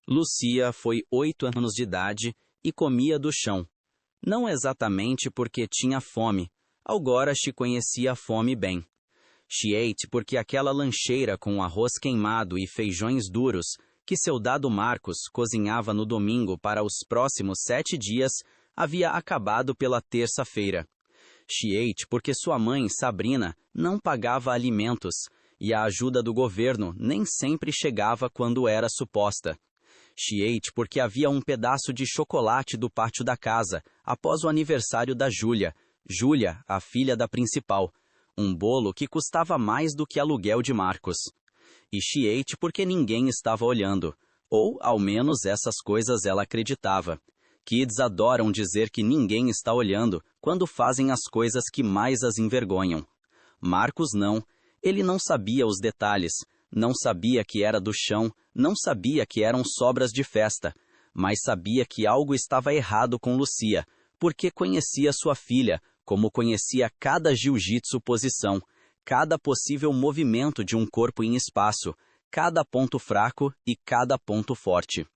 Lucia foi 8 anos de idade e comia do chão. Não exatamente porque tinha fome. Agora she conhecia a fome bem. She ate porque aquela lancheira com arroz queimado e feijões duros que seu dado Marcos cozinhava no domingo para os próximos 7 dias havia acabado pela terça-feira. She ate porque sua mãe, Sabrina, não pagava alimentos e a ajuda do governo nem sempre chegava quando era suposta. She ate porque havia um pedaço de chocolate do pátio da casa, após o aniversário da Júlia, a filha da principal, um bolo que custava mais do que aluguel de Marcos. E she ate porque ninguém estava olhando, ou ao menos essas coisas ela acreditava. Kids adoram dizer que ninguém está olhando quando fazem as coisas que mais as envergonham. Marcos não, ele não sabia os detalhes, não sabia que era do chão, não sabia que eram sobras de festa, mas sabia que algo estava errado com Lucia, porque conhecia sua filha, como conhecia cada jiu-jitsu posição, cada possível movimento de um corpo em espaço, cada ponto fraco e cada ponto forte.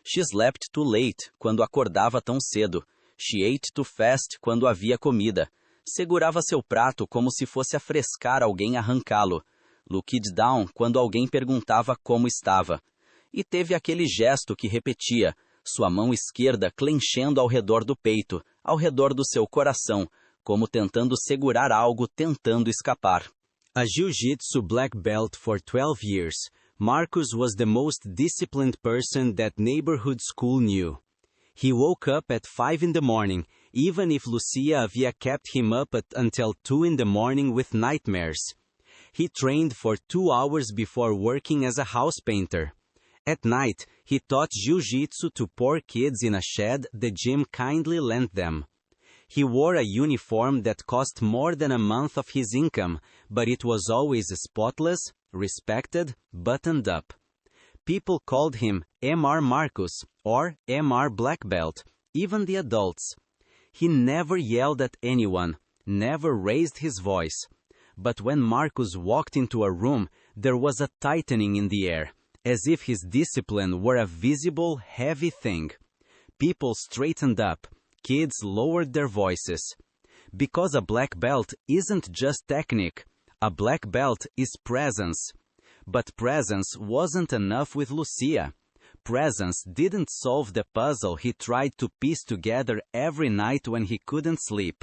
She slept too late, quando acordava tão cedo. She ate too fast, quando havia comida. Segurava seu prato como se fosse afrescar alguém arrancá-lo. Looked down, quando alguém perguntava como estava. E teve aquele gesto que repetia, sua mão esquerda clenchendo ao redor do peito, ao redor do seu coração, como tentando segurar algo, tentando escapar. A Jiu-Jitsu black belt for 12 years, Marcus was the most disciplined person that neighborhood school knew. He woke up at 5 in the morning, even if Lucia havia kept him up until 2 in the morning with nightmares. He trained for 2 hours before working as a house painter. At night, he taught jiu-jitsu to poor kids in a shed the gym kindly lent them. He wore a uniform that cost more than a month of his income, but it was always spotless, respected, buttoned up. People called him Mr. Marcus or Mr. Black Belt, even the adults. He never yelled at anyone, never raised his voice. But when Marcus walked into a room, there was a tightening in the air, as if his discipline were a visible, heavy thing. People straightened up. Kids lowered their voices. Because a black belt isn't just technique. A black belt is presence. But presence wasn't enough with Lucia. Presence didn't solve the puzzle he tried to piece together every night when he couldn't sleep.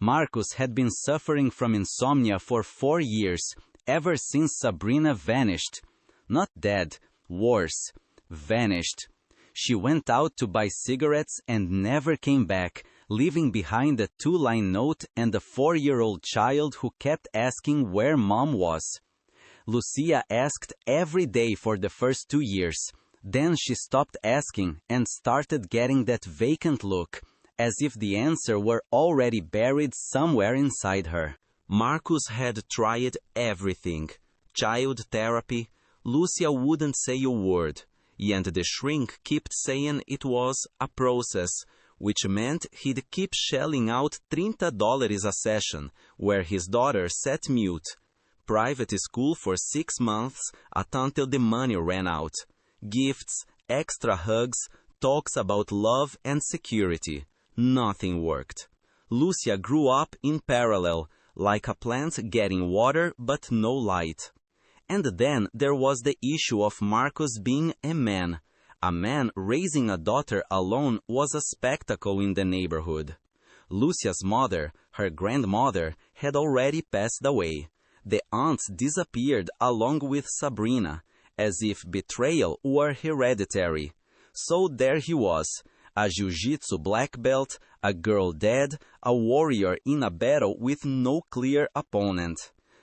Marcus had been suffering from insomnia for 4 years, ever since Sabrina vanished. Not dead, worse, vanished. She went out to buy cigarettes and never came back, leaving behind a 2-line note and a 4-year-old child who kept asking where mom was. Lucia asked every day for the first 2 years. Then she stopped asking and started getting that vacant look, as if the answer were already buried somewhere inside her. Marcus had tried everything. Child therapy. Lucia wouldn't say a word. And the shrink kept saying it was a process, which meant he'd keep shelling out $30 a session, where his daughter sat mute. Private school for 6 months, until the money ran out. Gifts, extra hugs, talks about love and security. Nothing worked. Lucia grew up in parallel, like a plant getting water but no light. And then there was the issue of Marcus being a man. A man raising a daughter alone was a spectacle in the neighborhood. Lucia's mother, her grandmother, had already passed away. The aunts disappeared along with Sabrina, as if betrayal were hereditary. So there he was, a jiu-jitsu black belt, a girl dead, a warrior in a battle with no clear opponent.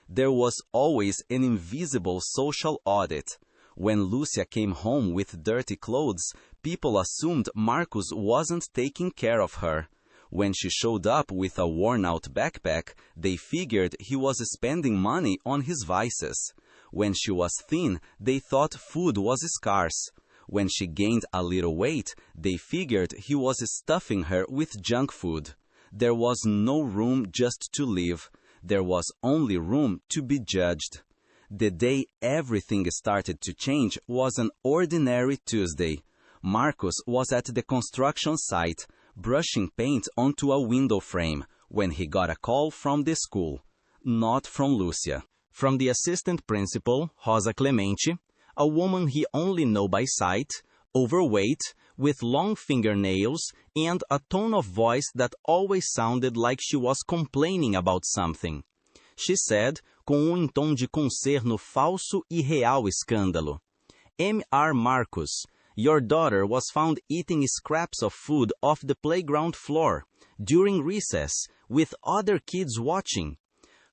There was always an invisible social audit. When Lucia came home with dirty clothes, people assumed Marcus wasn't taking care of her. When she showed up with a worn-out backpack, they figured he was spending money on his vices. When she was thin, they thought food was scarce. When she gained a little weight, they figured he was stuffing her with junk food. There was no room just to live. There was only room to be judged. The day everything started to change was an ordinary Tuesday. Marcus was at the construction site, brushing paint onto a window frame, when he got a call from the school. Not from Lucia. From the assistant principal, Rosa Clemente, a woman he only knew by sight, overweight, with long fingernails, and a tone of voice that always sounded like she was complaining about something. She said, com tom de concerno falso e real escândalo, "M.R. Marcus, your daughter was found eating scraps of food off the playground floor, during recess, with other kids watching."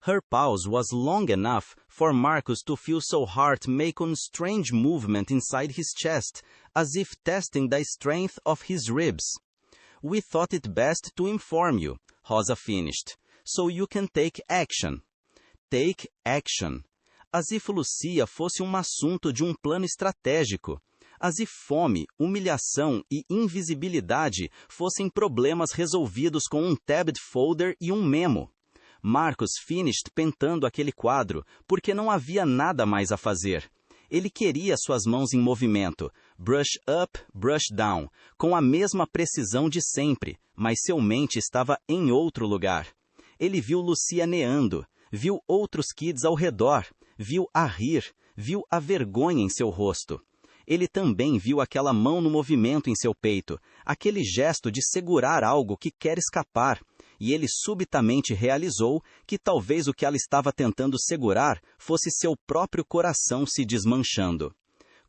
Her pause was long enough for Marcus to feel so heart make a strange movement inside his chest, as if testing the strength of his ribs. "We thought it best to inform you," Rosa finished, "so you can take action." Take action. As if Lucia fosse assunto de plano estratégico. As if fome, humilhação e invisibilidade fossem problemas resolvidos com tabbed folder e memo. Marcus finished pintando aquele quadro, porque não havia nada mais a fazer. Ele queria suas mãos em movimento, brush up, brush down, com a mesma precisão de sempre, mas seu mente estava em outro lugar. Ele viu Lucia neando, viu outros kids ao redor, viu a rir, viu a vergonha em seu rosto. Ele também viu aquela mão no movimento em seu peito, aquele gesto de segurar algo que quer escapar, e ele subitamente realizou que talvez o que ela estava tentando segurar fosse seu próprio coração se desmanchando.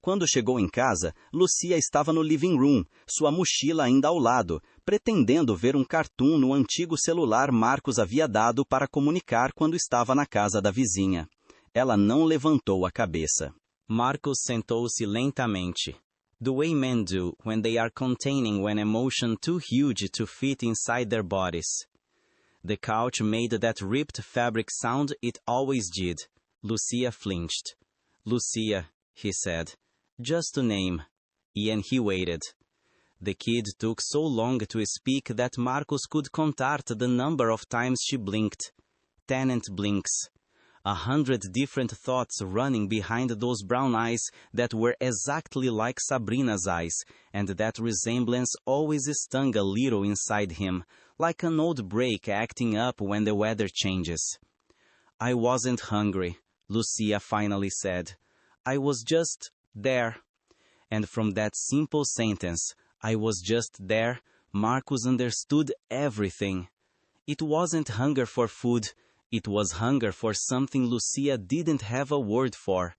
Quando chegou em casa, Lucia estava no living room, sua mochila ainda ao lado, pretendendo ver cartoon no antigo celular Marcos havia dado para comunicar quando estava na casa da vizinha. Ela não levantou a cabeça. Marcos sentou-se lentamente. The way men do when they are containing an emotion too huge to fit inside their bodies. The couch made that ripped fabric sound it always did. Lucia flinched. "Lucia," he said. "Just a name." And he waited. The kid took so long to speak that Marcus could count the number of times she blinked. Tenant blinks. 100 different thoughts running behind those brown eyes that were exactly like Sabrina's eyes, and that resemblance always stung a little inside him, like an old brake acting up when the weather changes. "I wasn't hungry," Lucia finally said. "I was just there." And from that simple sentence, "I was just there," Marcus understood everything. It wasn't hunger for food. It was hunger for something Lucia didn't have a word for.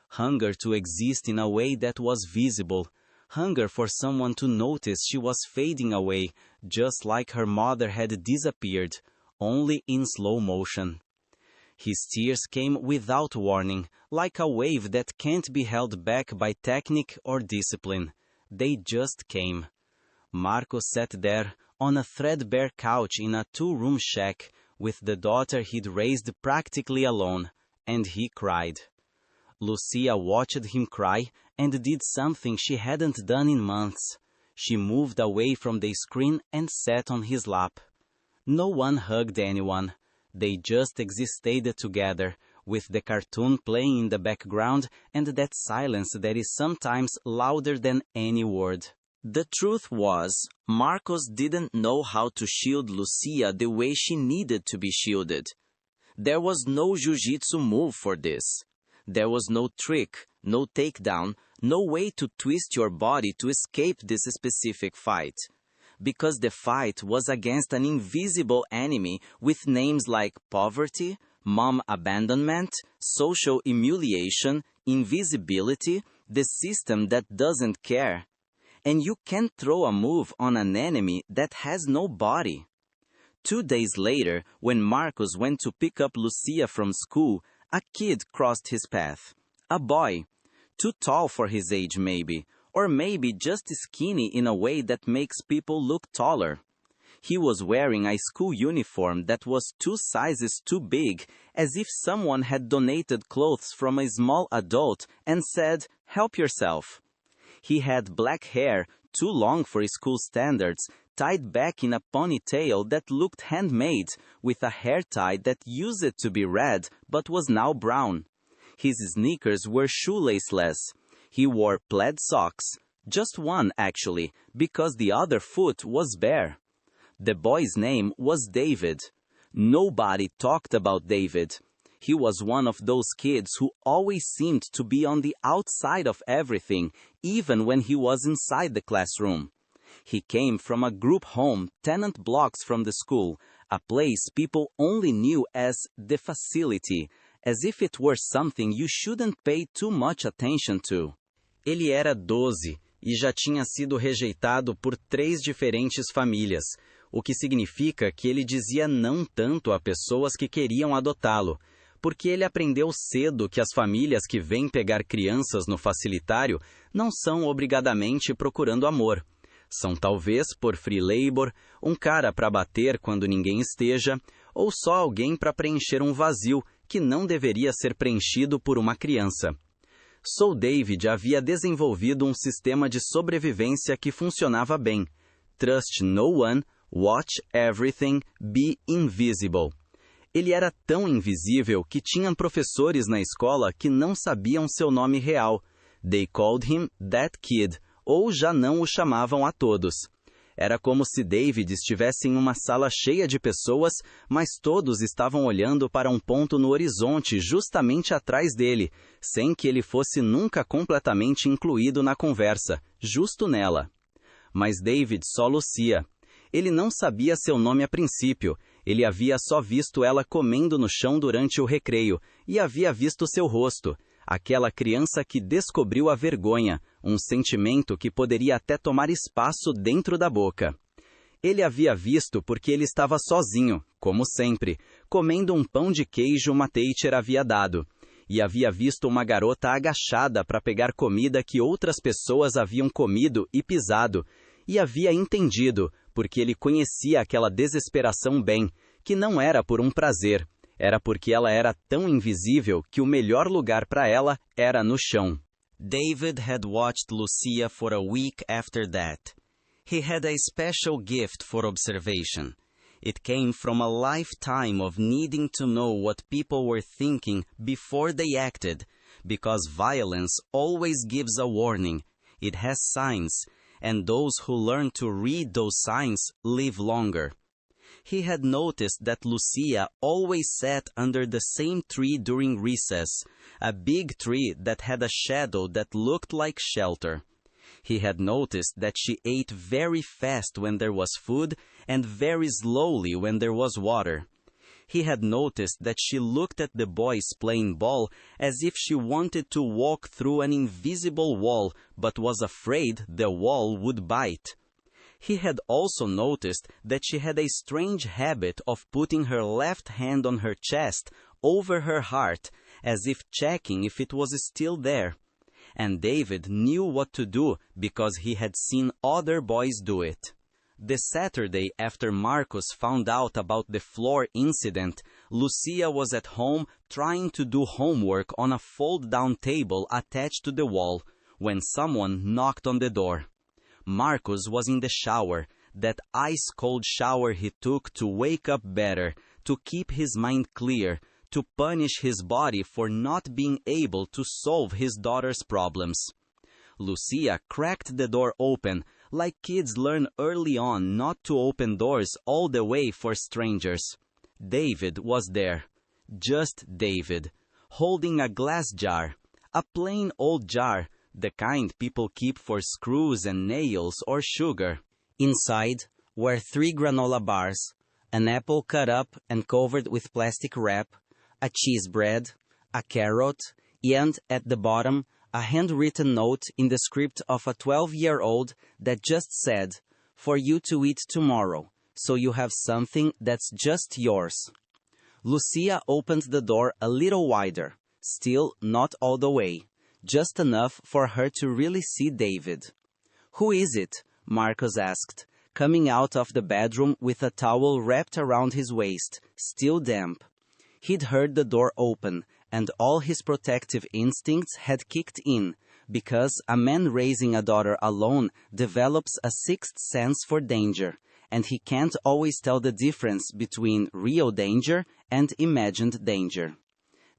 Hunger to exist in a way that was visible. Hunger for someone to notice she was fading away, just like her mother had disappeared, only in slow motion. His tears came without warning, like a wave that can't be held back by technique or discipline. They just came. Marcos sat there, on a threadbare couch in a two-room shack, with the daughter he'd raised practically alone, and he cried. Lucia watched him cry and did something she hadn't done in months. She moved away from the screen and sat on his lap. No one hugged anyone. They just existed together, with the cartoon playing in the background and that silence that is sometimes louder than any word. The truth was, Marcos didn't know how to shield Lucia the way she needed to be shielded. There was no Jiu-Jitsu move for this. There was no trick, no takedown, no way to twist your body to escape this specific fight. Because the fight was against an invisible enemy with names like poverty, mom abandonment, social humiliation, invisibility, the system that doesn't care. And you can't throw a move on an enemy that has no body. 2 days later, when Marcos went to pick up Lucia from school, a kid crossed his path. A boy. Too tall for his age maybe, or maybe just skinny in a way that makes people look taller. He was wearing a school uniform that was 2 sizes too big, as if someone had donated clothes from a small adult and said, "Help yourself." He had black hair, too long for school standards, tied back in a ponytail that looked handmade, with a hair tie that used to be red but was now brown. His sneakers were shoelaceless. He wore plaid socks, just one actually, because the other foot was bare. The boy's name was David. Nobody talked about David. He was one of those kids who always seemed to be on the outside of everything, even when he was inside the classroom. He came from a group home 10 blocks from the school, a place people only knew as the facility, as if it were something you shouldn't pay too much attention to. Ele era 12 e já tinha sido rejeitado por 3 diferentes famílias, o que significa que ele dizia não tanto a pessoas que queriam adotá-lo, porque ele aprendeu cedo que as famílias que vêm pegar crianças no facilitário não são obrigadamente procurando amor. São talvez por free labor, um cara para bater quando ninguém esteja, ou só alguém para preencher um vazio que não deveria ser preenchido por uma criança. Soul David havia desenvolvido um sistema de sobrevivência que funcionava bem. Trust no one, watch everything, be invisible. Ele era tão invisível que tinham professores na escola que não sabiam seu nome real. They called him that kid, ou já não o chamavam a todos. Era como se David estivesse em uma sala cheia de pessoas, mas todos estavam olhando para um ponto no horizonte justamente atrás dele, sem que ele fosse nunca completamente incluído na conversa, justo nela. Mas David solucia. Ele não sabia seu nome a princípio, ele havia só visto ela comendo no chão durante o recreio, e havia visto seu rosto. Aquela criança que descobriu a vergonha, um sentimento que poderia até tomar espaço dentro da boca. Ele havia visto porque ele estava sozinho, como sempre, comendo um pão de queijo uma teacher havia dado. E havia visto uma garota agachada para pegar comida que outras pessoas haviam comido e pisado. E havia entendido, porque ele conhecia aquela desesperação bem, que não era por um prazer. Era porque ela era tão invisível que o melhor lugar para ela era no chão. David had watched Lucia for a week after that. He had a special gift for observation. It came from a lifetime of needing to know what people were thinking before they acted, because violence always gives a warning. It has signs, and those who learn to read those signs live longer. He had noticed that Lucia always sat under the same tree during recess, a big tree that had a shadow that looked like shelter. He had noticed that she ate very fast when there was food and very slowly when there was water. He had noticed that she looked at the boys playing ball as if she wanted to walk through an invisible wall but was afraid the wall would bite. He had also noticed that she had a strange habit of putting her left hand on her chest over her heart, as if checking if it was still there. And David knew what to do because he had seen other boys do it. The Saturday after Marcus found out about the floor incident, Lucia was at home trying to do homework on a fold-down table attached to the wall, when someone knocked on the door. Marcus was in the shower, that ice-cold shower he took to wake up better, to keep his mind clear, to punish his body for not being able to solve his daughter's problems. Lucia cracked the door open, like kids learn early on not to open doors all the way for strangers. David was there, just David, holding a glass jar, a plain old jar, the kind people keep for screws and nails or sugar. Inside were 3 granola bars, an apple cut up and covered with plastic wrap, a cheese bread, a carrot, and at the bottom, a handwritten note in the script of a 12-year-old that just said, "For you to eat tomorrow, so you have something that's just yours." Lucia opened the door a little wider, still not all the way, just enough for her to really see David. "Who is it?" Marcus asked, coming out of the bedroom with a towel wrapped around his waist, still damp. He'd heard the door open, and all his protective instincts had kicked in, because a man raising a daughter alone develops a sixth sense for danger, and he can't always tell the difference between real danger and imagined danger.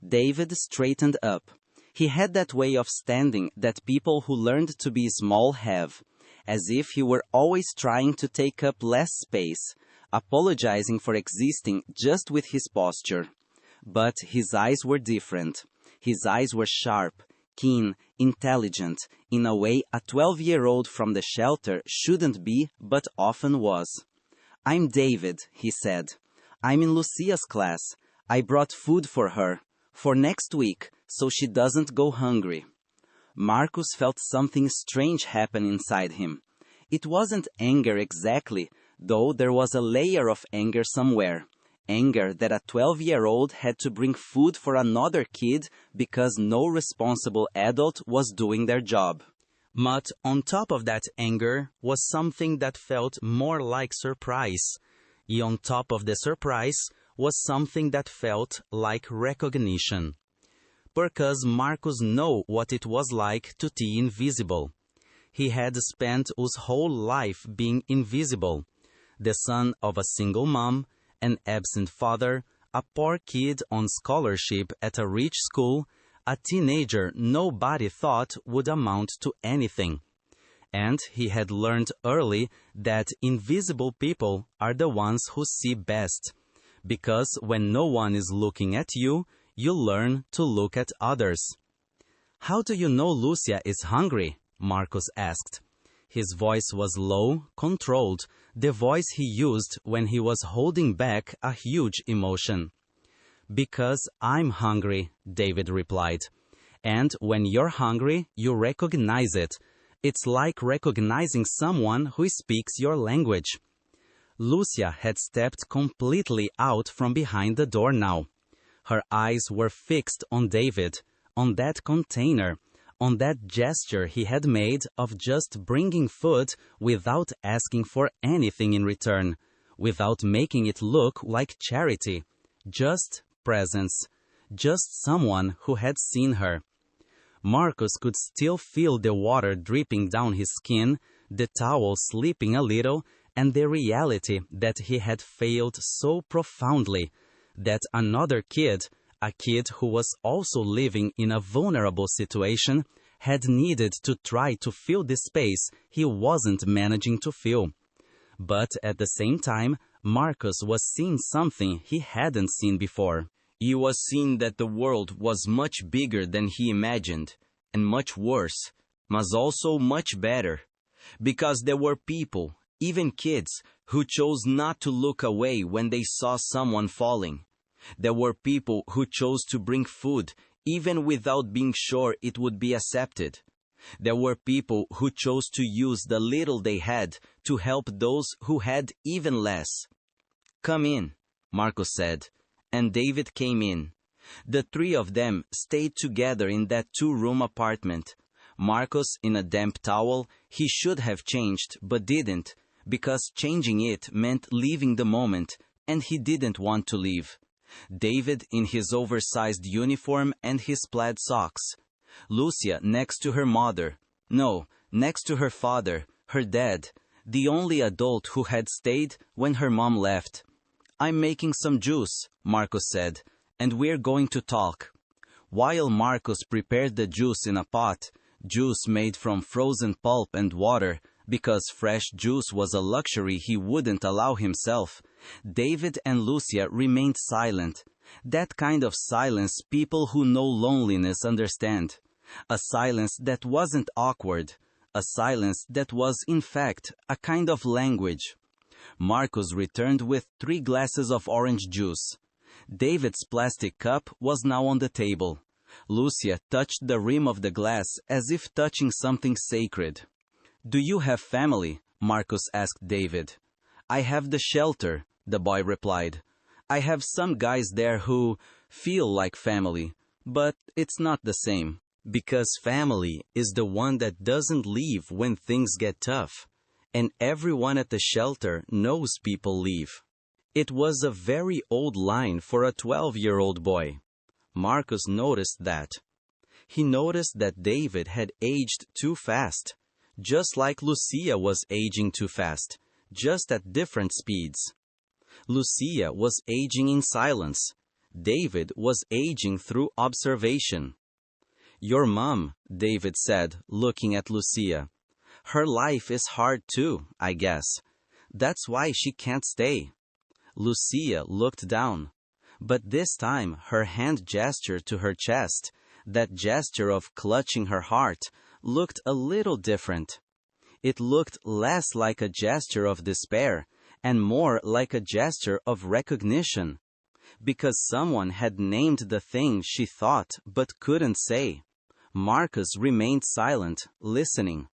David straightened up. He had that way of standing that people who learned to be small have, as if he were always trying to take up less space, apologizing for existing just with his posture. But his eyes were different. His eyes were sharp, keen, intelligent, in a way a 12-year-old from the shelter shouldn't be, but often was. "I'm David," he said. "I'm in Lucia's class. I brought food for her, for next week, so she doesn't go hungry." Marcus felt something strange happen inside him. It wasn't anger exactly, though there was a layer of anger somewhere. Anger that a 12-year-old had to bring food for another kid because no responsible adult was doing their job. But on top of that anger was something that felt more like surprise. And on top of the surprise was something that felt like recognition. Because Marcus knew what it was like to be invisible. He had spent his whole life being invisible. The son of a single mom, an absent father, a poor kid on scholarship at a rich school, a teenager nobody thought would amount to anything. And he had learned early that invisible people are the ones who see best. Because when no one is looking at you, you learn to look at others. "How do you know Lucia is hungry?" Marcus asked. His voice was low, controlled, the voice he used when he was holding back a huge emotion. "Because I'm hungry," David replied. "And when you're hungry, you recognize it. It's like recognizing someone who speaks your language." Lucia had stepped completely out from behind the door now. Her eyes were fixed on David, on that container, on that gesture he had made of just bringing food without asking for anything in return, without making it look like charity, just presence, just someone who had seen her. Marcus could still feel the water dripping down his skin, the towel slipping a little, and the reality that he had failed so profoundly, that another kid, a kid who was also living in a vulnerable situation, had needed to try to fill the space he wasn't managing to fill. But at the same time, Marcus was seeing something he hadn't seen before. He was seeing that the world was much bigger than he imagined, and much worse, but also much better. Because there were people, even kids, who chose not to look away when they saw someone falling. There were people who chose to bring food, even without being sure it would be accepted. There were people who chose to use the little they had to help those who had even less. "Come in," Marcus said, and David came in. The three of them stayed together in that two-room apartment. Marcus in a damp towel. He should have changed, but didn't, because changing it meant leaving the moment, and he didn't want to leave. David in his oversized uniform and his plaid socks. Lucia next to her mother. No, next to her father, her dad, the only adult who had stayed when her mom left. "I'm making some juice," Marcus said, "and we're going to talk." While Marcus prepared the juice in a pot, juice made from frozen pulp and water, because fresh juice was a luxury he wouldn't allow himself, David and Lucia remained silent. That kind of silence people who know loneliness understand. A silence that wasn't awkward. A silence that was, in fact, a kind of language. Marcus returned with 3 glasses of orange juice. David's plastic cup was now on the table. Lucia touched the rim of the glass as if touching something sacred. "Do you have family?" Marcus asked David. "I have the shelter," the boy replied. "I have some guys there who feel like family, but it's not the same. Because family is the one that doesn't leave when things get tough, and everyone at the shelter knows people leave." It was a very old line for a 12-year-old boy. Marcus noticed that. He noticed that David had aged too fast, just like Lucia was aging too fast, just at different speeds. Lucia was aging in silence. David was aging through observation. "Your mom," David said, looking at Lucia. "Her life is hard too, I guess. That's why she can't stay." Lucia looked down. But this time her hand gestured to her chest, that gesture of clutching her heart, looked a little different. It looked less like a gesture of despair, and more like a gesture of recognition. Because someone had named the thing she thought but couldn't say. Marcus remained silent, listening.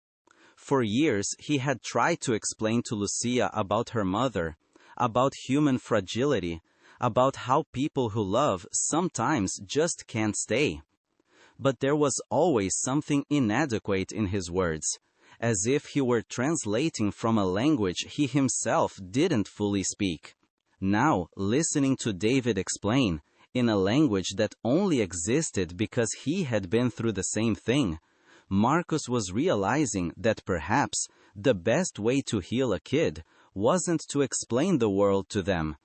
For years he had tried to explain to Lucia about her mother, about human fragility, about how people who love sometimes just can't stay. But there was always something inadequate in his words, as if he were translating from a language he himself didn't fully speak. Now, listening to David explain, in a language that only existed because he had been through the same thing, Marcus was realizing that perhaps the best way to heal a kid wasn't to explain the world to them.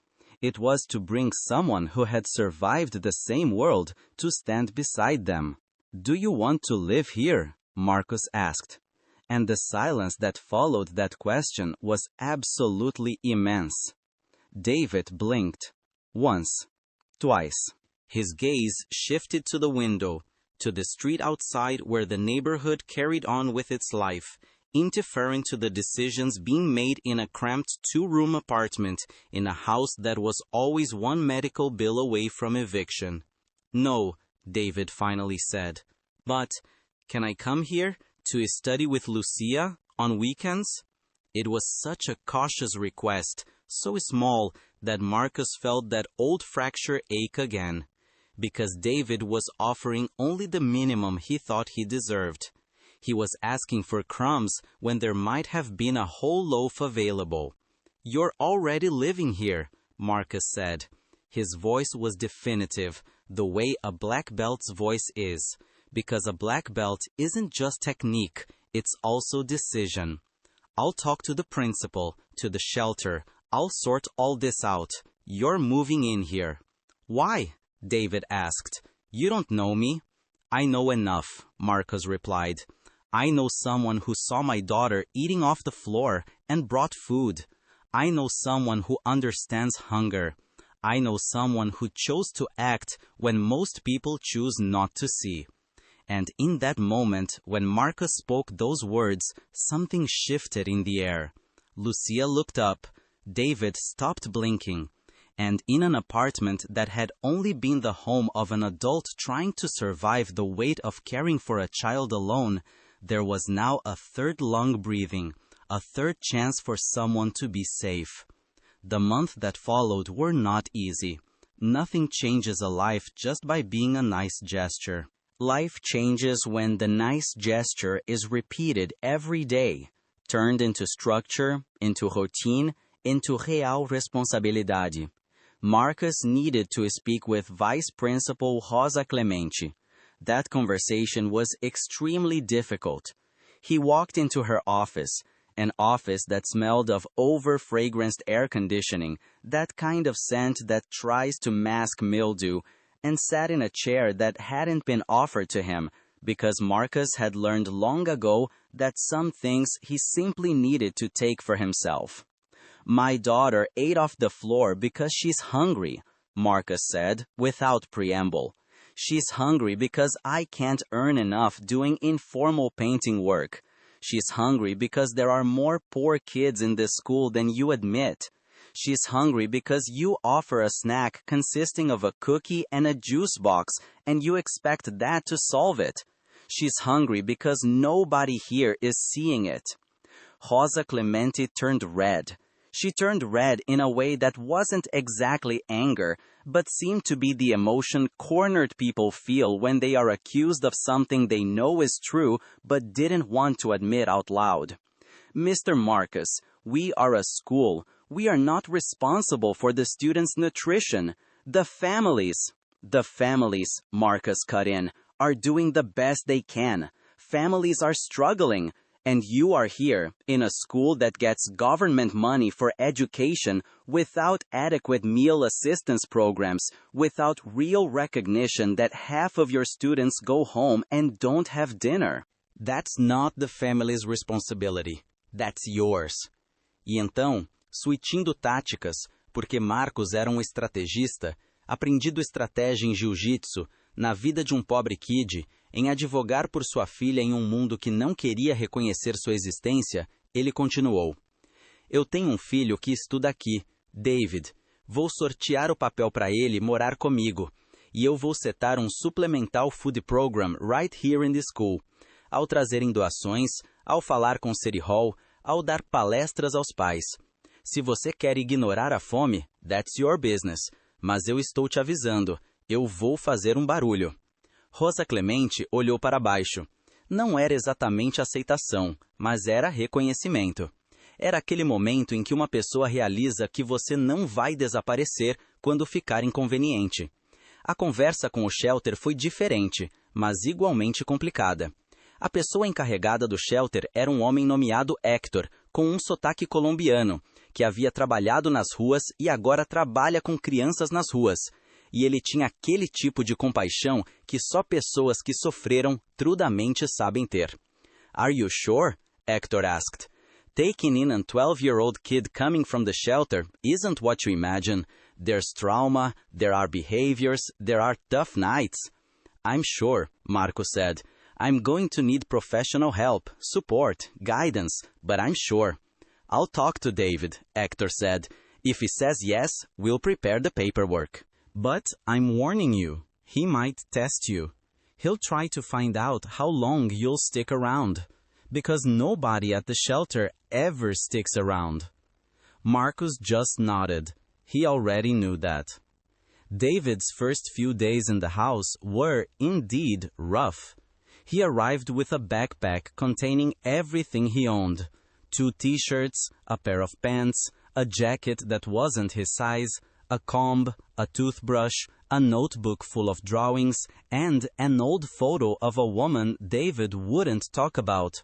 It was to bring someone who had survived the same world to stand beside them. "Do you want to live here?" Marcus asked. And the silence that followed that question was absolutely immense. David blinked. Once. Twice. His gaze shifted to the window, to the street outside where the neighborhood carried on with its life, interfering to the decisions being made in a cramped two-room apartment in a house that was always one medical bill away from eviction. "No," David finally said. "But, can I come here to study with Lucia on weekends?" It was such a cautious request, so small that Marcus felt that old fracture ache again. Because David was offering only the minimum he thought he deserved. He was asking for crumbs when there might have been a whole loaf available. "You're already living here," Marcus said. His voice was definitive, the way a black belt's voice is. Because a black belt isn't just technique, it's also decision. "I'll talk to the principal, to the shelter. I'll sort all this out. You're moving in here." "Why?" David asked. "You don't know me." "I know enough," Marcus replied. "I know someone who saw my daughter eating off the floor and brought food. I know someone who understands hunger. I know someone who chose to act when most people choose not to see." And in that moment, when Marcus spoke those words, something shifted in the air. Lucia looked up. David stopped blinking. And in an apartment that had only been the home of an adult trying to survive the weight of caring for a child alone, there was now a third lung breathing, a third chance for someone to be safe. The months that followed were not easy. Nothing changes a life just by being a nice gesture. Life changes when the nice gesture is repeated every day, turned into structure, into routine, into real responsabilidade. Marcus needed to speak with Vice Principal Rosa Clemente. That conversation was extremely difficult. He walked into her office, an office that smelled of over-fragranced air conditioning, that kind of scent that tries to mask mildew, and sat in a chair that hadn't been offered to him, because Marcus had learned long ago that some things he simply needed to take for himself. "My daughter ate off the floor because she's hungry," Marcus said, without preamble. "She's hungry because I can't earn enough doing informal painting work. She's hungry because there are more poor kids in this school than you admit. She's hungry because you offer a snack consisting of a cookie and a juice box, and you expect that to solve it. She's hungry because nobody here is seeing it." Rosa Clemente turned red. She turned red in a way that wasn't exactly anger, but seemed to be the emotion cornered people feel when they are accused of something they know is true but didn't want to admit out loud. "Mr. Marcus, we are a school. We are not responsible for the students' nutrition. The families," Marcus cut in, "are doing the best they can. Families are struggling. And you are here, in a school that gets government money for education, without adequate meal assistance programs, without real recognition that half of your students go home and don't have dinner. That's not the family's responsibility. That's yours. E então, switchando táticas, porque Marcos era um estrategista, aprendido estratégia em Jiu-Jitsu, na vida de um pobre kid, em advogar por sua filha em um mundo que não queria reconhecer sua existência, ele continuou. Eu tenho um filho que estuda aqui, David. Vou sortear o papel para ele morar comigo. E eu vou setar um supplemental food program right here in the school. Ao trazerem doações, ao falar com o City Hall, ao dar palestras aos pais. Se você quer ignorar a fome, that's your business. Mas eu estou te avisando, eu vou fazer um barulho. Rosa Clemente olhou para baixo. Não era exatamente aceitação, mas era reconhecimento. Era aquele momento em que uma pessoa realiza que você não vai desaparecer quando ficar inconveniente. A conversa com o shelter foi diferente, mas igualmente complicada. A pessoa encarregada do shelter era um homem nomeado Hector, com um sotaque colombiano, que havia trabalhado nas ruas e agora trabalha com crianças nas ruas. E ele tinha aquele tipo de compaixão que só pessoas que sofreram trudamente sabem ter. Are you sure? Hector asked. Taking in a 12-year-old kid coming from the shelter isn't what you imagine. There's trauma, there are behaviors, there are tough nights. I'm sure, Marco said. I'm going to need professional help, support, guidance, but I'm sure. I'll talk to David, Hector said. If he says yes, we'll prepare the paperwork. But I'm warning you, he might test you. He'll try to find out how long you'll stick around. Because nobody at the shelter ever sticks around. Marcus just nodded. He already knew that. David's first few days in the house were, indeed, rough. He arrived with a backpack containing everything he owned. 2 t-shirts, a pair of pants, a jacket that wasn't his size, a comb, a toothbrush, a notebook full of drawings, and an old photo of a woman David wouldn't talk about.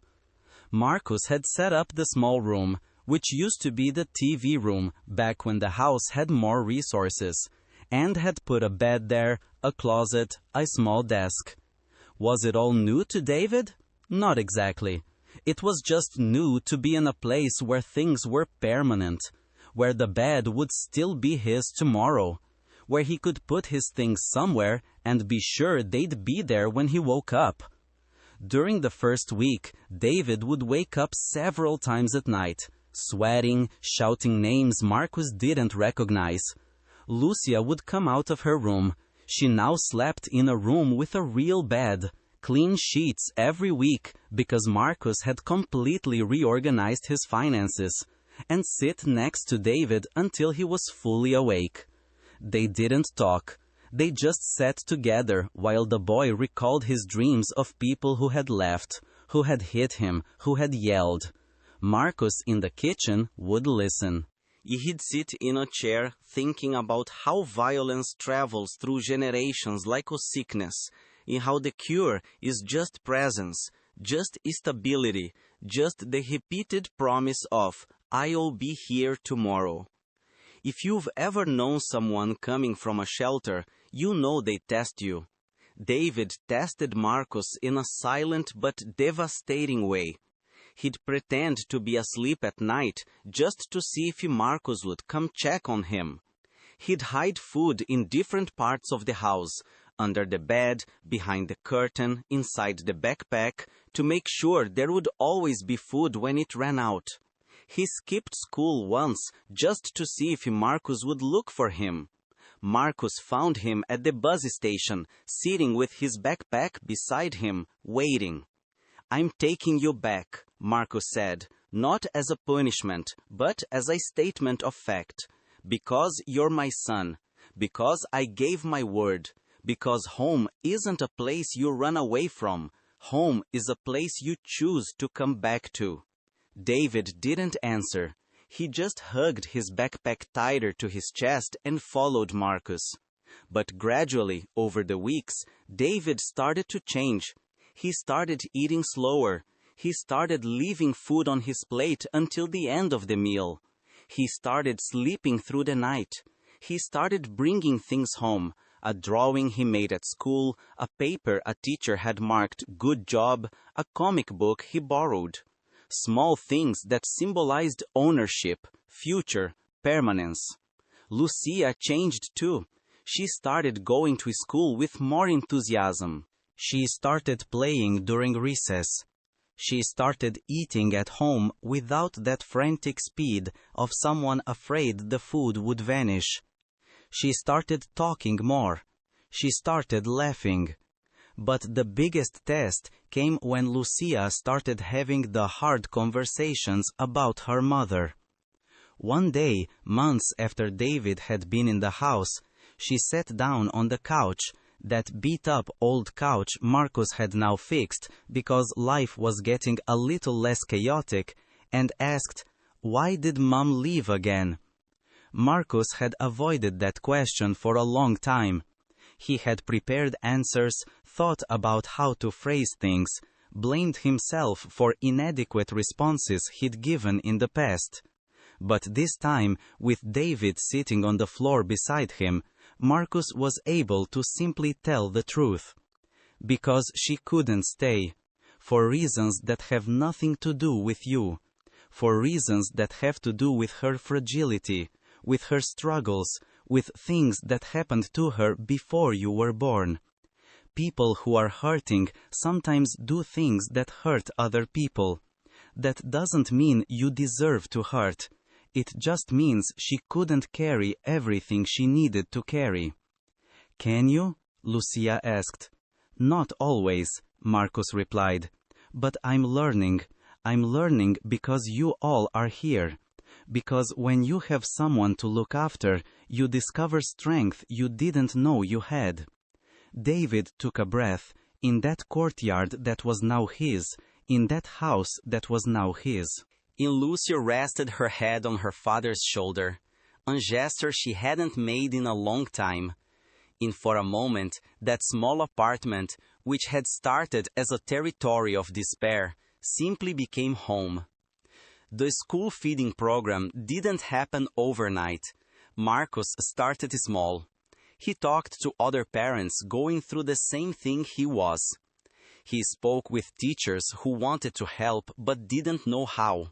Marcus had set up the small room, which used to be the TV room back when the house had more resources, and had put a bed there, a closet, a small desk. Was it all new to David? Not exactly. It was just new to be in a place where things were permanent, where the bed would still be his tomorrow, where he could put his things somewhere and be sure they'd be there when he woke up. During the first week, David would wake up several times at night, sweating, shouting names Marcus didn't recognize. Lucia would come out of her room. She now slept in a room with a real bed, clean sheets every week because Marcus had completely reorganized his finances, and sit next to David until he was fully awake. They didn't talk. They just sat together while the boy recalled his dreams of people who had left, who had hit him, who had yelled. Marcus in the kitchen would listen. He'd sit in a chair thinking about how violence travels through generations like a sickness, and how the cure is just presence, just stability, just the repeated promise of, I'll be here tomorrow. If you've ever known someone coming from a shelter, you know they test you. David tested Marcus in a silent but devastating way. He'd pretend to be asleep at night just to see if Marcus would come check on him. He'd hide food in different parts of the house, under the bed, behind the curtain, inside the backpack, to make sure there would always be food when it ran out. He skipped school once just to see if Marcus would look for him. Marcus found him at the bus station, sitting with his backpack beside him, waiting. I'm taking you back, Marcus said, not as a punishment, but as a statement of fact. Because you're my son. Because I gave my word. Because home isn't a place you run away from. Home is a place you choose to come back to. David didn't answer. He just hugged his backpack tighter to his chest and followed Marcus. But gradually, over the weeks, David started to change. He started eating slower. He started leaving food on his plate until the end of the meal. He started sleeping through the night. He started bringing things home, a drawing he made at school, a paper a teacher had marked "good job," a comic book he borrowed. Small things that symbolized ownership, future, permanence. Lucia changed too. She started going to school with more enthusiasm. She started playing during recess. She started eating at home without that frantic speed of someone afraid the food would vanish. She started talking more. She started laughing. But the biggest test came when Lucia started having the hard conversations about her mother. One day, months after David had been in the house, she sat down on the couch, that beat-up old couch Marcus had now fixed because life was getting a little less chaotic, and asked, "Why did Mom leave again?" Marcus had avoided that question for a long time. He had prepared answers, thought about how to phrase things, blamed himself for inadequate responses he'd given in the past. But this time, with David sitting on the floor beside him, Marcus was able to simply tell the truth. Because she couldn't stay. For reasons that have nothing to do with you. For reasons that have to do with her fragility, with her struggles, with things that happened to her before you were born. People who are hurting sometimes do things that hurt other people. That doesn't mean you deserve to hurt. It just means she couldn't carry everything she needed to carry. "Can you?" Lucia asked. "Not always," Marcus replied. "But I'm learning. I'm learning because you all are here. Because when you have someone to look after, you discover strength you didn't know you had." David took a breath, in that courtyard that was now his, in that house that was now his. Lucia rested her head on her father's shoulder, a gesture she hadn't made in a long time. For a moment, that small apartment, which had started as a territory of despair, simply became home. The school feeding program didn't happen overnight. Marcus started small. He talked to other parents going through the same thing he was. He spoke with teachers who wanted to help but didn't know how.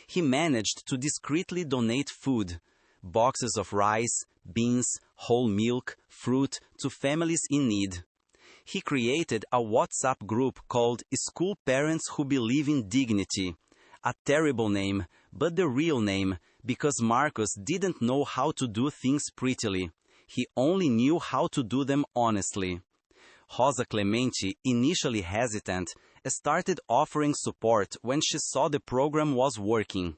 He managed to discreetly donate food, boxes of rice, beans, whole milk, fruit, to families in need. He created a WhatsApp group called School Parents Who Believe in Dignity. A terrible name, but the real name, because Marcus didn't know how to do things prettily. He only knew how to do them honestly. Rosa Clemente, initially hesitant, started offering support when she saw the program was working.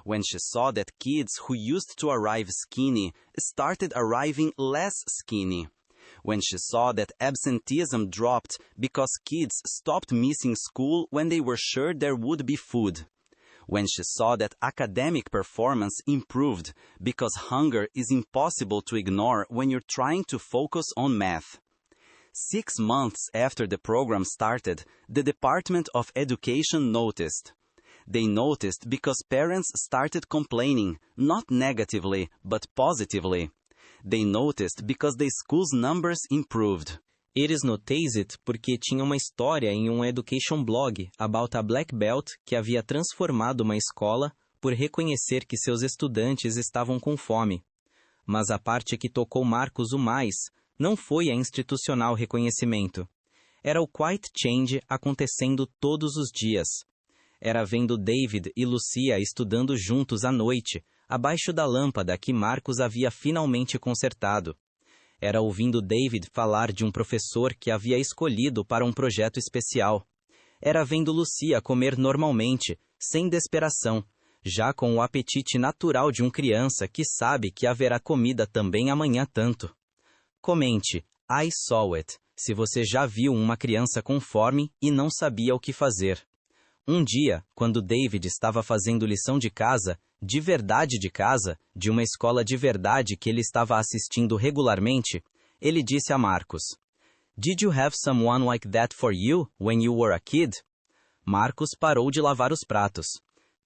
When she saw that kids who used to arrive skinny started arriving less skinny. When she saw that absenteeism dropped because kids stopped missing school when they were sure there would be food. When she saw that academic performance improved because hunger is impossible to ignore when you're trying to focus on math. 6 months after the program started, the Department of Education noticed. They noticed because parents started complaining, not negatively, but positively. They noticed because the school's numbers improved. Eles noticed porque tinha uma história em education blog about a black belt que havia transformado uma escola por reconhecer que seus estudantes estavam com fome. Mas a parte que tocou Marcus o mais não foi a institucional reconhecimento. Era o quiet change acontecendo todos os dias. Era vendo David e Lucia estudando juntos à noite, abaixo da lâmpada que Marcus havia finalmente consertado. Era ouvindo David falar de um professor que havia escolhido para um projeto especial. Era vendo Lucia comer normalmente, sem desesperação, já com o apetite natural de criança que sabe que haverá comida também amanhã tanto. Comente, I saw it, se você já viu uma criança com fome e não sabia o que fazer. Um dia, quando David estava fazendo lição de casa, de uma escola de verdade que ele estava assistindo regularmente, ele disse a Marcus, "Did you have someone like that for you when you were a kid?" Marcos parou de lavar os pratos.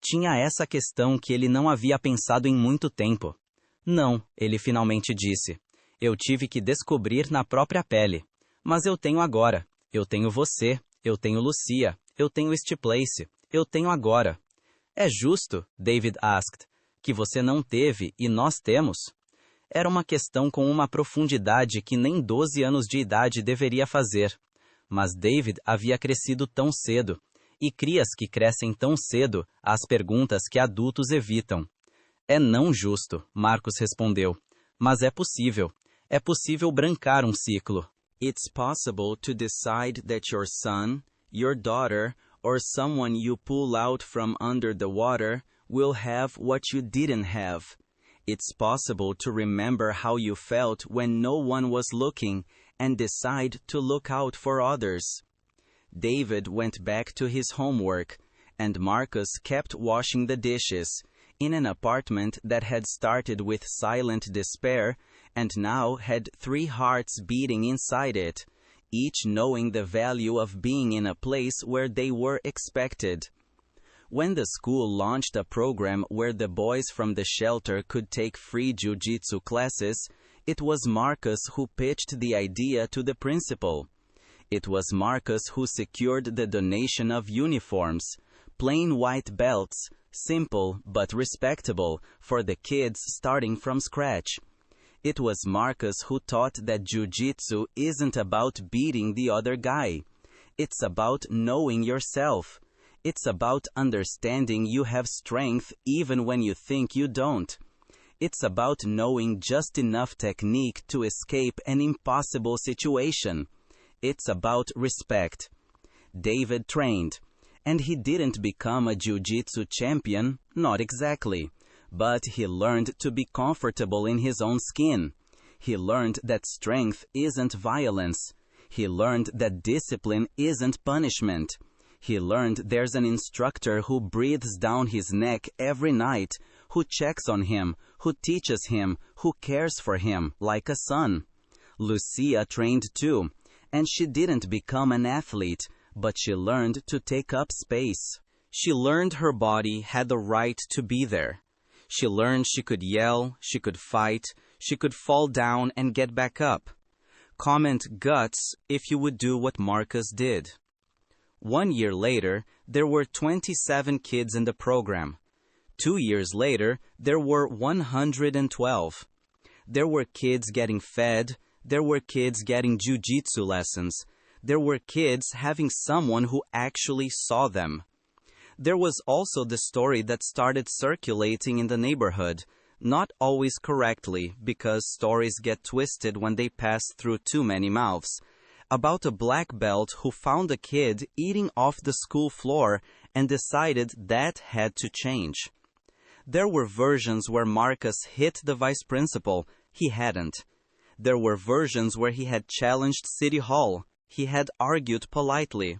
Tinha essa questão que ele não havia pensado em muito tempo. Não, ele finalmente disse. Eu tive que descobrir na própria pele. Mas eu tenho agora. Eu tenho você. Eu tenho Lucia. Eu tenho este place. Eu tenho agora. É justo, David asked, que você não teve e nós temos? Era uma questão com uma profundidade que nem 12 anos de idade deveria fazer. Mas David havia crescido tão cedo. E crias que crescem tão cedo, as perguntas que adultos evitam. É não justo, Marcos respondeu. Mas é possível. É possível brancar um ciclo. It's possible to decide that your son, your daughter, or someone you pull out from under the water will have what you didn't have. It's possible to remember how you felt when no one was looking and decide to look out for others. David went back to his homework, and Marcus kept washing the dishes, in an apartment that had started with silent despair and now had 3 hearts beating inside it, each knowing the value of being in a place where they were expected. When the school launched a program where the boys from the shelter could take free Jiu-Jitsu classes, it was Marcus who pitched the idea to the principal. It was Marcus who secured the donation of uniforms, plain white belts, simple but respectable, for the kids starting from scratch. It was Marcus who taught that Jiu-Jitsu isn't about beating the other guy. It's about knowing yourself. It's about understanding you have strength even when you think you don't. It's about knowing just enough technique to escape an impossible situation. It's about respect. David trained. And he didn't become a Jiu-Jitsu champion, not exactly. But he learned to be comfortable in his own skin. He learned that strength isn't violence. He learned that discipline isn't punishment. He learned there's an instructor who breathes down his neck every night, who checks on him, who teaches him, who cares for him, like a son. Lucia trained too, and she didn't become an athlete, but she learned to take up space. She learned her body had the right to be there. She learned she could yell, she could fight, she could fall down and get back up. Comment guts if you would do what Marcus did. 1 year later, there were 27 kids in the program. 2 years later, there were 112. There were kids getting fed, there were kids getting jiu-jitsu lessons, there were kids having someone who actually saw them. There was also the story that started circulating in the neighborhood, not always correctly, because stories get twisted when they pass through too many mouths, about a black belt who found a kid eating off the school floor and decided that had to change. There were versions where Marcus hit the vice principal. He hadn't. There were versions where he had challenged City Hall. He had argued politely.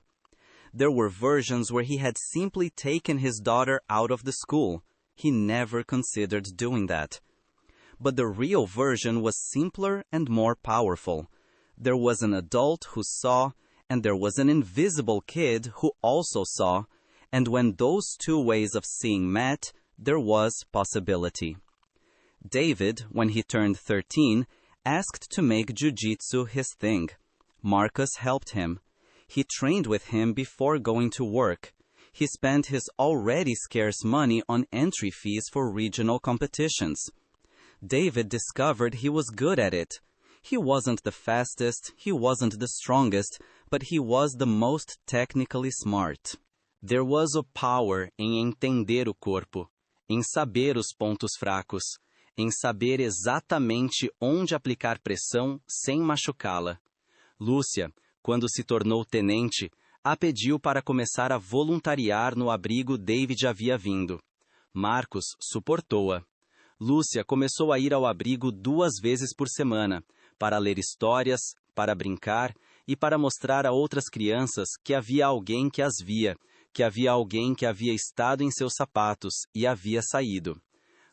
There were versions where he had simply taken his daughter out of the school. He never considered doing that. But the real version was simpler and more powerful. There was an adult who saw, and there was an invisible kid who also saw, and when those two ways of seeing met, there was possibility. David, when he turned 13, asked to make jiu-jitsu his thing. Marcus helped him. He trained with him before going to work. He spent his already scarce money on entry fees for regional competitions. David discovered he was good at it. He wasn't the fastest, he wasn't the strongest, but he was the most technically smart. There was a power em entender o corpo, em saber os pontos fracos, em saber exatamente onde aplicar pressão sem machucá-la. Lúcia, quando se tornou tenente, a pediu para começar a voluntariar no abrigo David havia vindo. Marcos suportou-a. Lúcia começou a ir ao abrigo 2 vezes por semana, para ler histórias, para brincar e para mostrar a outras crianças que havia alguém que as via, que havia alguém que havia estado em seus sapatos e havia saído.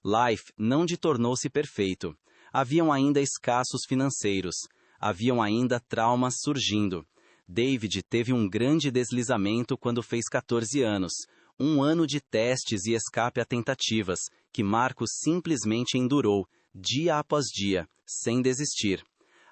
Life não tornou-se perfeito. Haviam ainda escassos financeiros. Haviam ainda traumas surgindo. David teve um grande deslizamento quando fez 14 anos, um ano de testes e escape a tentativas, que Marcos simplesmente endurou, dia após dia, sem desistir.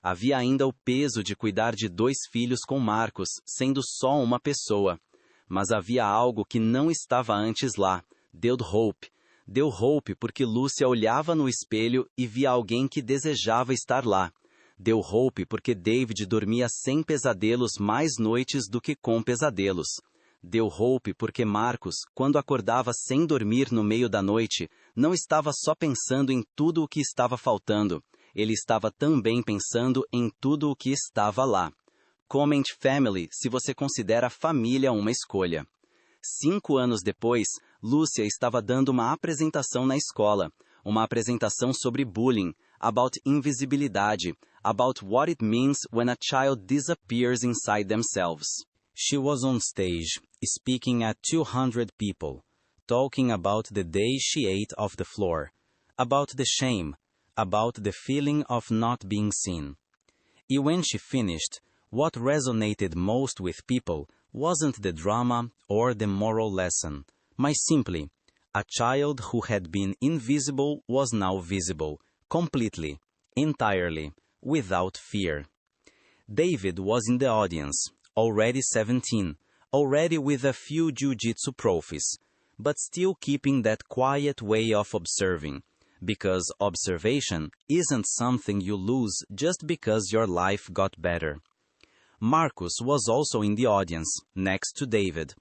Havia ainda o peso de cuidar de 2 filhos com Marcos, sendo só uma pessoa. Mas havia algo que não estava antes lá. Deu hope. Deu hope porque Lúcia olhava no espelho e via alguém que desejava estar lá. Deu hope porque David dormia sem pesadelos mais noites do que com pesadelos. Deu hope porque Marcos, quando acordava sem dormir no meio da noite, não estava só pensando em tudo o que estava faltando. Ele estava também pensando em tudo o que estava lá. Comment family se você considera a família uma escolha. 5 anos depois, Lúcia estava dando uma apresentação na escola. Uma apresentação sobre bullying, about invisibilidade, about what it means when a child disappears inside themselves. She was on stage, speaking at 200 people, talking about the day she ate off the floor, about the shame, about the feeling of not being seen. And when she finished, what resonated most with people wasn't the drama or the moral lesson, but simply, a child who had been invisible was now visible, completely, entirely, without fear. David was in the audience, already 17, already with a few Jiu-Jitsu profis, but still keeping that quiet way of observing, because observation isn't something you lose just because your life got better. Marcus was also in the audience, next to David,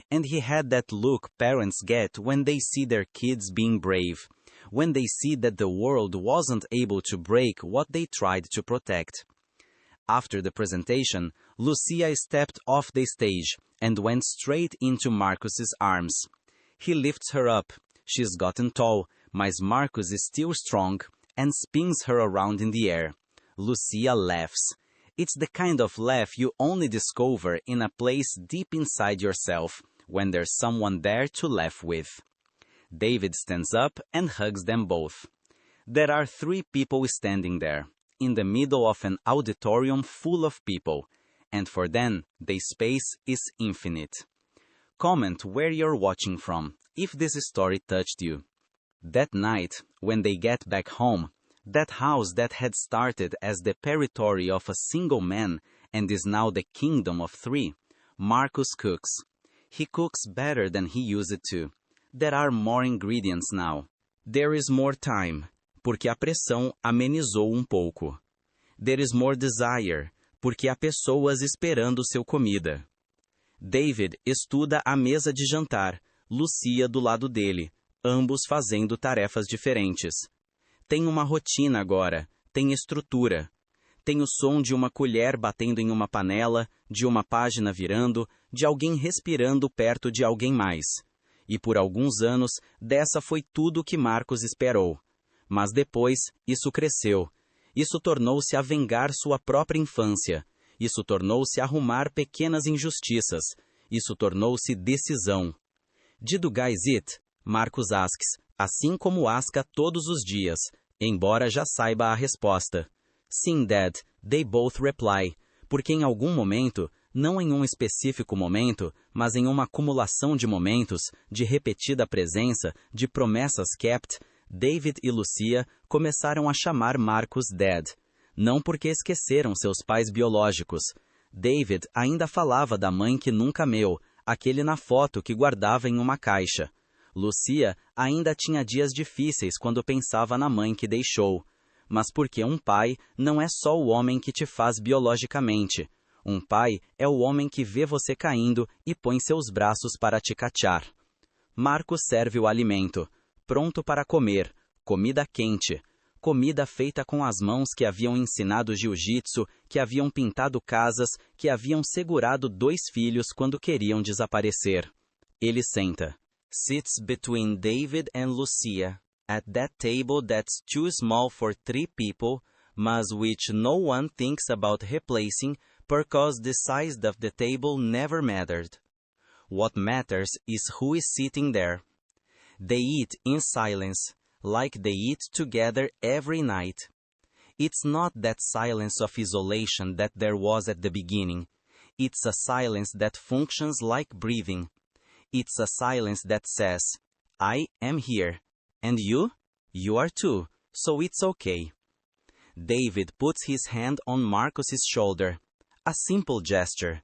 and he had that look parents get when they see their kids being brave, when they see that the world wasn't able to break what they tried to protect. After the presentation, Lucia stepped off the stage and went straight into Marcus's arms. He lifts her up. She's gotten tall, but Marcus is still strong and spins her around in the air. Lucia laughs. It's the kind of laugh you only discover in a place deep inside yourself, when there's someone there to laugh with. David stands up and hugs them both. There are 3 people standing there, in the middle of an auditorium full of people, and for them, the space is infinite. Comment where you're watching from, if this story touched you. That night, when they get back home, that house that had started as the territory of a single man and is now the kingdom of 3, Marcus cooks. He cooks better than he used to. There are more ingredients now. There is more time, porque a pressão amenizou pouco. There is more desire, porque há pessoas esperando seu comida. David estuda à mesa de jantar, Lucia do lado dele, ambos fazendo tarefas diferentes. Tem uma rotina agora, tem estrutura. Tem o som de uma colher batendo em uma panela, de uma página virando, de alguém respirando perto de alguém mais. E por alguns anos, dessa foi tudo o que Marcos esperou. Mas depois, isso cresceu. Isso tornou-se a vengar sua própria infância. Isso tornou-se arrumar pequenas injustiças. Isso tornou-se decisão. Did you guys it? Marcos asks, assim como asca todos os dias, embora já saiba a resposta. Sim, Dad, they both reply, porque em algum momento, não em um específico momento, mas em uma acumulação de momentos, de repetida presença, de promessas kept, David e Lucia começaram a chamar Marcos Dad. Não porque esqueceram seus pais biológicos. David ainda falava da mãe que nunca ameu, aquele na foto que guardava em uma caixa. Lucia ainda tinha dias difíceis quando pensava na mãe que deixou. Mas porque um pai não é só o homem que te faz biologicamente. Um pai é o homem que vê você caindo e põe seus braços para te catear. Marcos serve o alimento, pronto para comer, comida quente, comida feita com as mãos que haviam ensinado jiu-jitsu, que haviam pintado casas, que haviam segurado 2 filhos quando queriam desaparecer. Ele senta. Sits between David and Lucia, at that table that's too small for 3 people, mas which no one thinks about replacing because the size of the table never mattered. What matters is who is sitting there. They eat in silence, like they eat together every night. It's not that silence of isolation that there was at the beginning. It's a silence that functions like breathing. It's a silence that says, I am here. And you? You are too, so it's okay. David puts his hand on Marcus's shoulder. A simple gesture.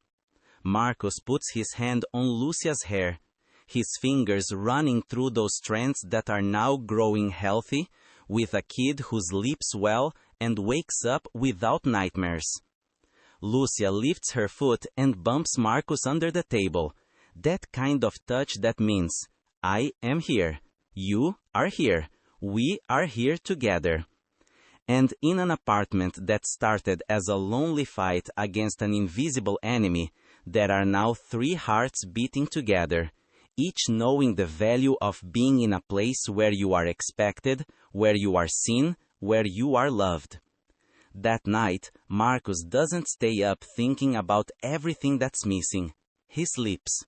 Marcus puts his hand on Lucia's hair, his fingers running through those strands that are now growing healthy, with a kid who sleeps well and wakes up without nightmares. Lucia lifts her foot and bumps Marcus under the table. That kind of touch that means, I am here, you are here, we are here together. And in an apartment that started as a lonely fight against an invisible enemy, there are now 3 hearts beating together, each knowing the value of being in a place where you are expected, where you are seen, where you are loved. That night, Marcus doesn't stay up thinking about everything that's missing. He sleeps.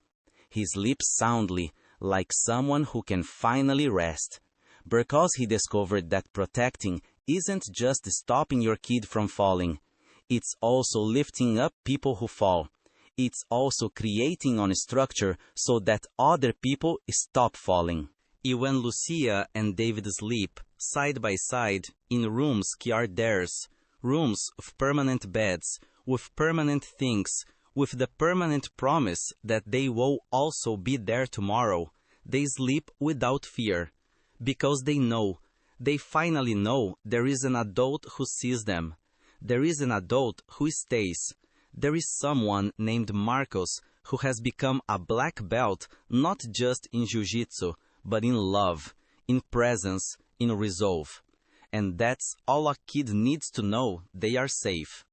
He sleeps soundly, like someone who can finally rest. Because he discovered that protecting isn't just stopping your kid from falling. It's also lifting up people who fall. It's also creating a structure so that other people stop falling. E when Lucia and David sleep, side by side, in rooms que are theirs, rooms of permanent beds, with permanent things, with the permanent promise that they will also be there tomorrow, they sleep without fear. Because they finally know there is an adult who sees them. There is an adult who stays. There is someone named Marcus who has become a black belt not just in Jiu-Jitsu, but in love, in presence, in resolve. And that's all a kid needs to know. They are safe.